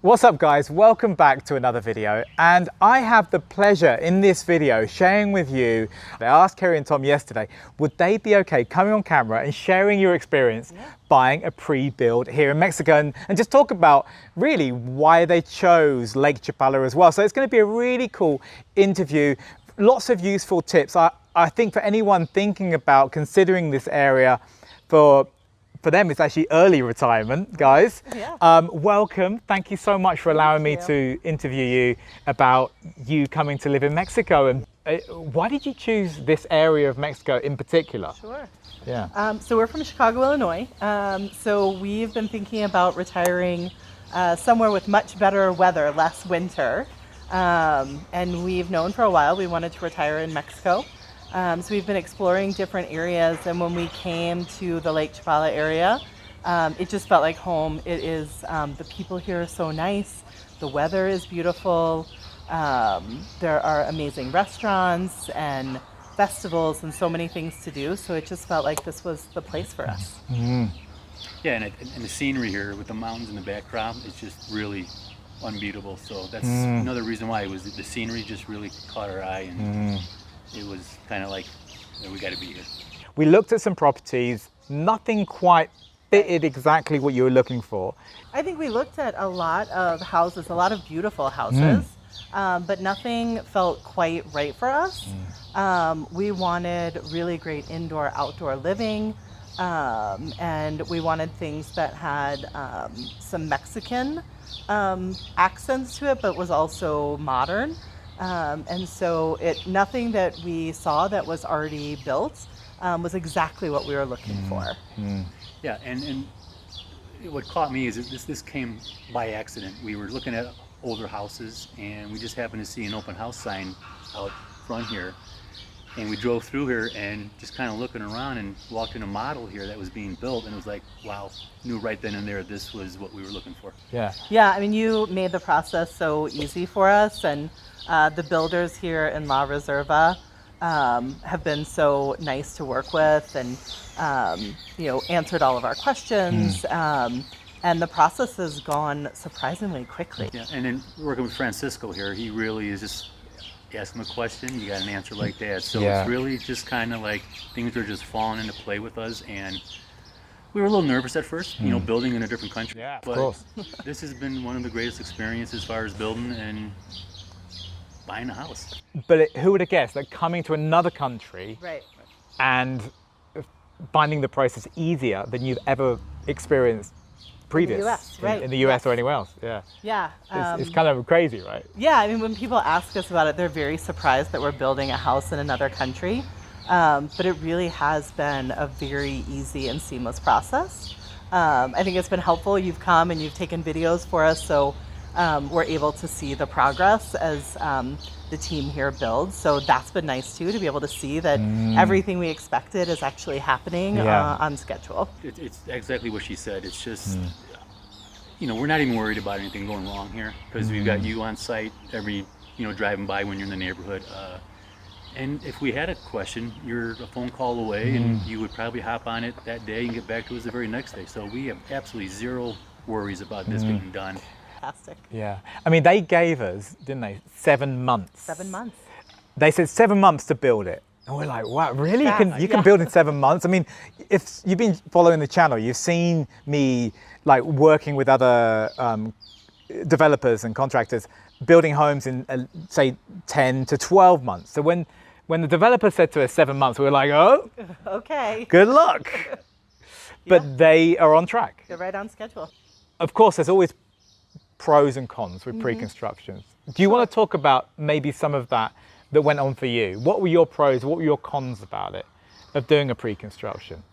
What's up guys, welcome back to another video, and I have the pleasure in this video sharing with you, I asked Kerry and Tom yesterday, would they be okay coming on camera and sharing your experience buying a pre-build here in Mexico and just talk about really why they chose Lake Chapala as well. So it's going to be a really cool interview, lots of useful tips. I think for anyone thinking about considering this area for them, it's actually early retirement, guys. Yeah. Welcome. Thank you so much for allowing me to interview you about you coming to live in Mexico. And why did you choose this area of Mexico in particular? Sure. Yeah. So we're from Chicago, Illinois. So we've been thinking about retiring somewhere with much better weather, less winter. And we've known for a while we wanted to retire in Mexico. So we've been exploring different areas, and when we came to the Lake Chapala area, it just felt like home. It is, the people here are so nice, the weather is beautiful, there are amazing restaurants and festivals and so many things to do, so it just felt like this was the place for us. Mm-hmm. Yeah, and the scenery here with the mountains in the background is just really unbeatable, so that's another reason why it was the scenery just really caught our eye, and it was kind of like, we got to be here. We looked at some properties, nothing quite fitted exactly what you were looking for. I think we looked at a lot of houses, a lot of beautiful houses, but nothing felt quite right for us. We wanted really great indoor, outdoor living, and we wanted things that had some Mexican accents to it, but was also modern. And so nothing that we saw that was already built was exactly what we were looking for. Yeah, and what caught me is that this came by accident. We were looking at older houses, and we just happened to see an open house sign out front here. And we drove through here and just kind of looking around and walked in a model here that was being built, and it was like, wow, knew right then and there this was what we were looking for. Yeah. Yeah, I mean, you made the process so easy for us, and the builders here in La Reserva have been so nice to work with, and answered all of our questions, and the process has gone surprisingly quickly. Yeah, and then working with Francisco here, he really is just ask him a question, you got an answer like that. So it's really just kind of like things are just falling into play with us, and we were a little nervous at first, building in a different country. Yeah, but of course. This has been one of the greatest experiences as far as building and buying a house. But who would have guessed that coming to another country and finding the process easier than you've ever experienced previous in the US or anywhere else? Yeah. It's kind of crazy, right? Yeah, I mean, when people ask us about it, they're very surprised that we're building a house in another country. But it really has been a very easy and seamless process. I think it's been helpful. You've come and you've taken videos for us, so we're able to see the progress as the team here builds. So that's been nice too, to be able to see that everything we expected is actually happening on schedule. It's exactly what she said. It's just, we're not even worried about anything going wrong here, because we've got you on site every, driving by when you're in the neighborhood. And if we had a question, you're a phone call away, and you would probably hop on it that day and get back to us the very next day. So we have absolutely zero worries about this being done. Fantastic. Yeah. I mean, they gave us, didn't they, 7 months. 7 months. They said 7 months to build it. And we're like, wow, really? You can build in 7 months? I mean, if you've been following the channel, you've seen me like working with other developers and contractors building homes in, say, 10 to 12 months. So when the developer said to us 7 months, we were like, oh, okay, good luck. But they are on track. They're right on schedule. Of course, there's always pros and cons with pre-constructions. Do you want to talk about maybe some of that went on for you? What were your pros, what were your cons about it, of doing a pre-construction?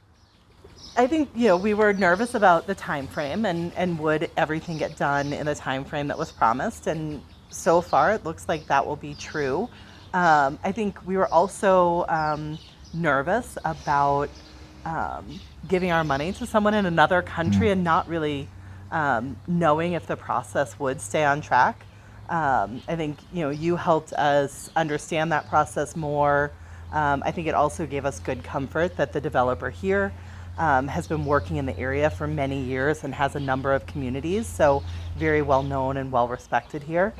I think, we were nervous about the time frame and would everything get done in the time frame that was promised, and so far it looks like that will be true. I think we were also nervous about giving our money to someone in another country and not really knowing if the process would stay on track. I think, you helped us understand that process more. I think it also gave us good comfort that the developer here has been working in the area for many years and has a number of communities, so very well known and well respected here.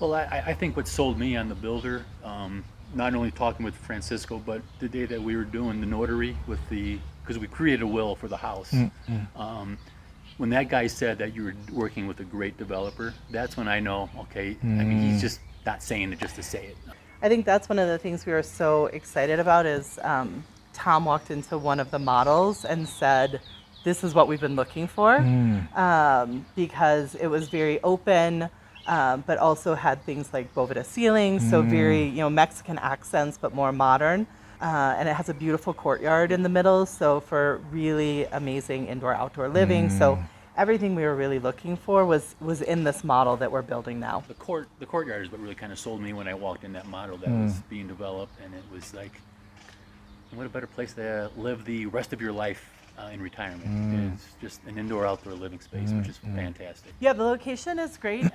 Well, I think what sold me on the builder, not only talking with Francisco, but the day that we were doing the notary with because we created a will for the house. When that guy said that you were working with a great developer, that's when I know, okay, I mean, he's just not saying it just to say it. I think that's one of the things we were so excited about is Tom walked into one of the models and said, this is what we've been looking for, because it was very open, but also had things like Boveda ceilings, so very Mexican accents, but more modern. And it has a beautiful courtyard in the middle, so for really amazing indoor-outdoor living. So everything we were really looking for was in this model that we're building now. The courtyard is what really kind of sold me when I walked in that model that was being developed, and it was like, what a better place to live the rest of your life in retirement. It's just an indoor-outdoor living space, which is fantastic. Yeah, the location is great.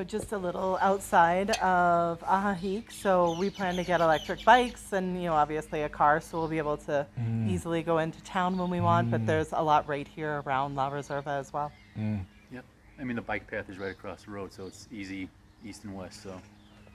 Just a little outside of Ajijic, so we plan to get electric bikes and obviously a car, so we'll be able to easily go into town when we want. But there's a lot right here around La Reserva as well. Yep. I mean, the bike path is right across the road, so it's easy east and west. So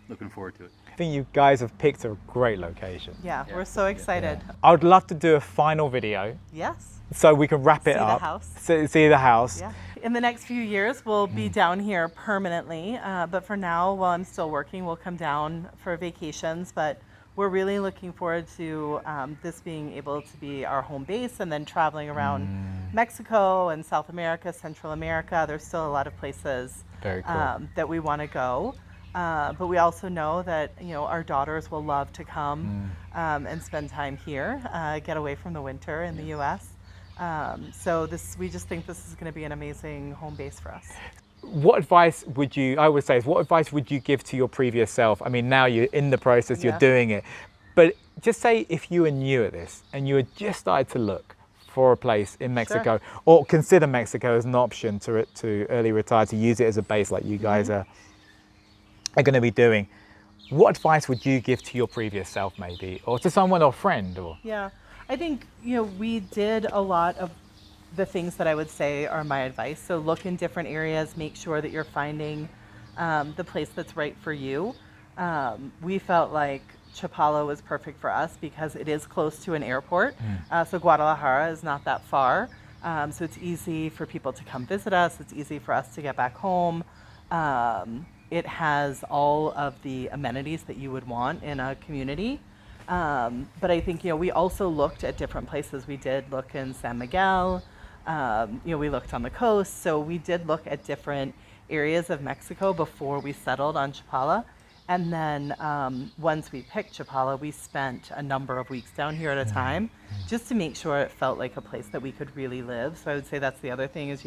looking forward to it. I think you guys have picked a great location. Yeah, we're so excited. I would love to do a final video. Yes. So we can wrap it See up. the house. See the house. Yeah. In the next few years, we'll be down here permanently. But for now, while I'm still working, we'll come down for vacations. But we're really looking forward to this being able to be our home base and then traveling around Mexico and South America, Central America. There's still a lot of places Very cool. that we want to go. But we also know that our daughters will love to come and spend time here, get away from the winter in the U.S. So we just think this is going to be an amazing home base for us. What advice would you give to your previous self? I mean, now you're in the process, you're doing it, but just say if you were new at this and you had just started to look for a place in Mexico, or consider Mexico as an option to early retire, to use it as a base like you guys are going to be doing, what advice would you give to your previous self maybe, or to someone or friend? Or Yeah, I think we did a lot of the things that I would say are my advice. So look in different areas, make sure that you're finding the place that's right for you. We felt like Chapala was perfect for us because it is close to an airport. So Guadalajara is not that far. So it's easy for people to come visit us. It's easy for us to get back home. It has all of the amenities that you would want in a community. But I think, we also looked at different places. We did look in San Miguel. We looked on the coast. So we did look at different areas of Mexico before we settled on Chapala. And then once we picked Chapala, we spent a number of weeks down here at a time just to make sure it felt like a place that we could really live. So I would say that's the other thing is,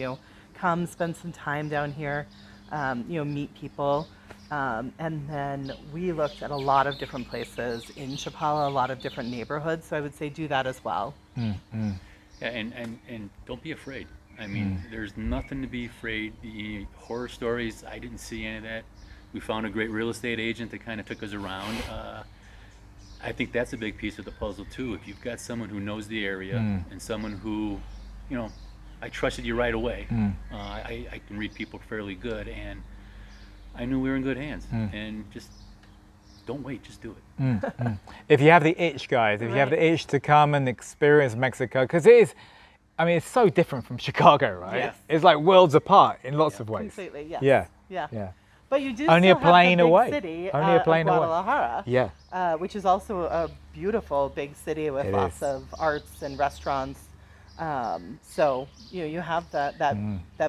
come spend some time down here, meet people. And then we looked at a lot of different places in Chapala, a lot of different neighborhoods. So I would say do that as well. Yeah, and don't be afraid. I mean, there's nothing to be afraid. The horror stories, I didn't see any of that. We found a great real estate agent that kind of took us around. I think that's a big piece of the puzzle too. If you've got someone who knows the area and someone who, I trusted you right away. I can read people fairly good, and I knew we were in good hands. And just don't wait, just do it. If you have the itch, guys, if you have the itch to come and experience Mexico, because it's so different from Chicago, right? Yes. It's like worlds apart in lots of ways. Completely, yes. Yeah. But you do Only still a plane have the big away. city Only a plane of away. Guadalajara, Yeah. which is also a beautiful big city with lots of arts and restaurants. So you have that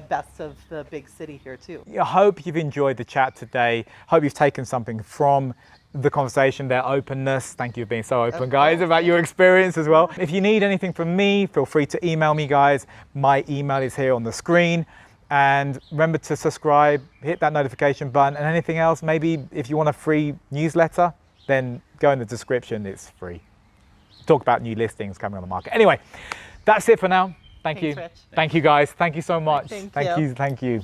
best of the big city here too. I hope you've enjoyed the chat today. Hope you've taken something from the conversation, their openness. Thank you for being so open, guys, about your experience as well. If you need anything from me, feel free to email me, guys. My email is here on the screen. And remember to subscribe, hit that notification button, and anything else, maybe if you want a free newsletter, then go in the description, it's free. Talk about new listings coming on the market. Anyway, that's it for now. Thank you. Rich. Thank you, guys. Thank you so much. Thank you.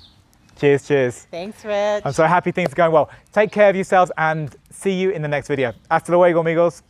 Cheers. Thanks, Rich. I'm so happy things are going well. Take care of yourselves and see you in the next video. Hasta luego, amigos.